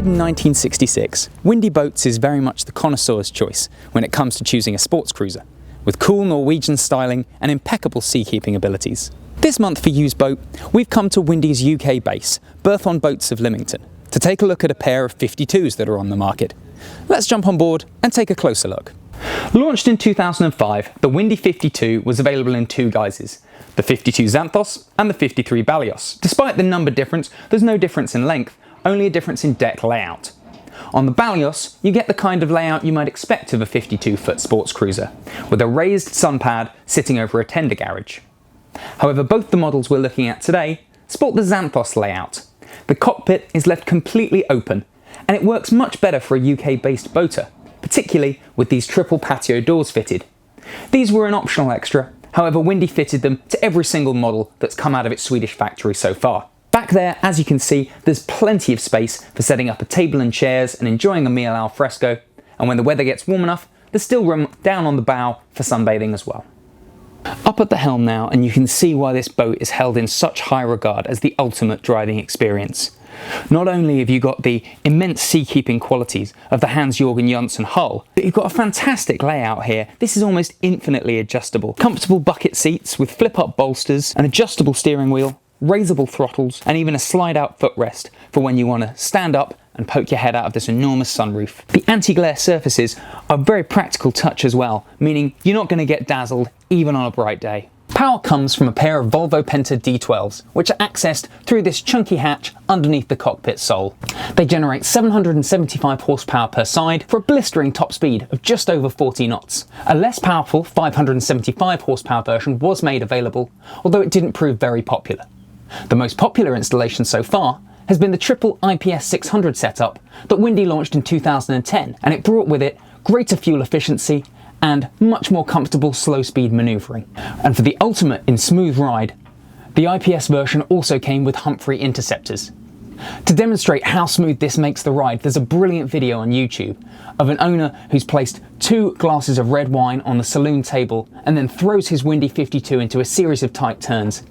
in 1966, Windy Boats is very much the connoisseur's choice when it comes to choosing a sports cruiser, with cool Norwegian styling and impeccable seakeeping abilities. This month for Used Boat, we've come to Windy's UK base, Berthon Boats of Lymington, to take a look at a pair of 52s that are on the market. Let's jump on board and take a closer look. Launched in 2005, the Windy 52 was available in two guises, the 52 Xanthos and the 53 Balios. Despite the number difference, there's no difference in length, only a difference in deck layout. On the Balios, you get the kind of layout you might expect of a 52-foot sports cruiser, with a raised sun pad sitting over a tender garage. However, both the models we're looking at today sport the Xanthos layout. The cockpit is left completely open, and it works much better for a UK-based boater, particularly with these triple patio doors fitted. These were an optional extra, however Windy fitted them to every single model that's come out of its Swedish factory so far. Back there, as you can see, there's plenty of space for setting up a table and chairs and enjoying a meal al fresco, and when the weather gets warm enough, there's still room down on the bow for sunbathing as well. Up at the helm now, and you can see why this boat is held in such high regard as the ultimate driving experience. Not only have you got the immense seakeeping qualities of the Hans-Jørgen Janssen hull, but you've got a fantastic layout here. This is almost infinitely adjustable. Comfortable bucket seats with flip-up bolsters, an adjustable steering wheel, raisable throttles, and even a slide-out footrest for when you want to stand up and poke your head out of this enormous sunroof. The anti-glare surfaces are a very practical touch as well, meaning you're not going to get dazzled even on a bright day. Power comes from a pair of Volvo Penta D12s, which are accessed through this chunky hatch underneath the cockpit sole. They generate 775 horsepower per side for a blistering top speed of just over 40 knots. A less powerful 575 horsepower version was made available, although it didn't prove very popular. The most popular installation so far has been the triple IPS 600 setup that Windy launched in 2010, and it brought with it greater fuel efficiency and much more comfortable slow-speed manoeuvring. And for the ultimate in smooth ride, the IPS version also came with Humphrey interceptors. To demonstrate how smooth this makes the ride, there's a brilliant video on YouTube of an owner who's placed 2 glasses of red wine on the saloon table and then throws his Windy 52 into a series of tight turns.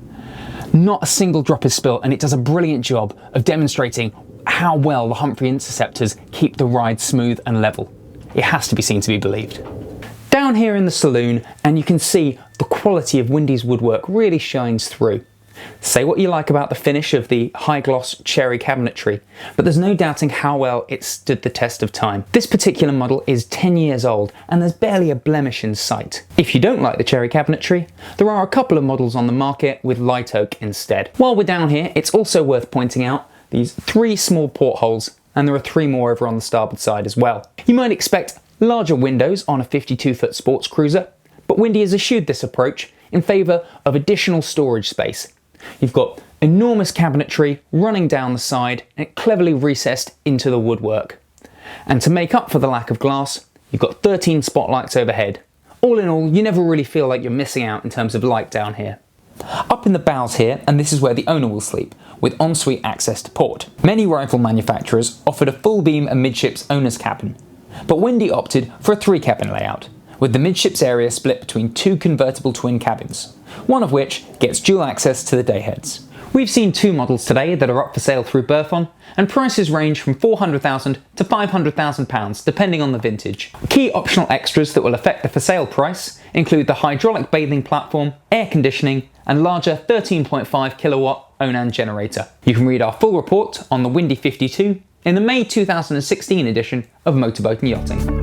Not a single drop is spilt, and it does a brilliant job of demonstrating how well the Humphrey interceptors keep the ride smooth and level. It has to be seen to be believed. Down here in the saloon, and you can see the quality of Windy's woodwork really shines through. Say what you like about the finish of the high gloss cherry cabinetry, but there's no doubting how well it stood the test of time. This particular model is 10 years old, and there's barely a blemish in sight. If you don't like the cherry cabinetry, there are a couple of models on the market with light oak instead. While we're down here, it's also worth pointing out these 3 small portholes, and there are 3 more over on the starboard side as well. You might expect larger windows on a 52-foot sports cruiser, but Windy has eschewed this approach in favour of additional storage space. You've got enormous cabinetry running down the side and cleverly recessed into the woodwork. And to make up for the lack of glass, you've got 13 spotlights overhead. All in all, you never really feel like you're missing out in terms of light down here. Up in the bows here, and this is where the owner will sleep, with ensuite access to port. Many rival manufacturers offered a full beam amidships owner's cabin, but Windy opted for a 3-cabin layout, with the midships area split between 2 convertible twin cabins, one of which gets dual access to the dayheads. We've seen 2 models today that are up for sale through Berthon, and prices range from £400,000 to £500,000 depending on the vintage. Key optional extras that will affect the for sale price include the hydraulic bathing platform, air conditioning, and larger 13.5 kilowatt Onan generator. You can read our full report on the Windy 52 in the May 2016 edition of Motor Boat Yachting.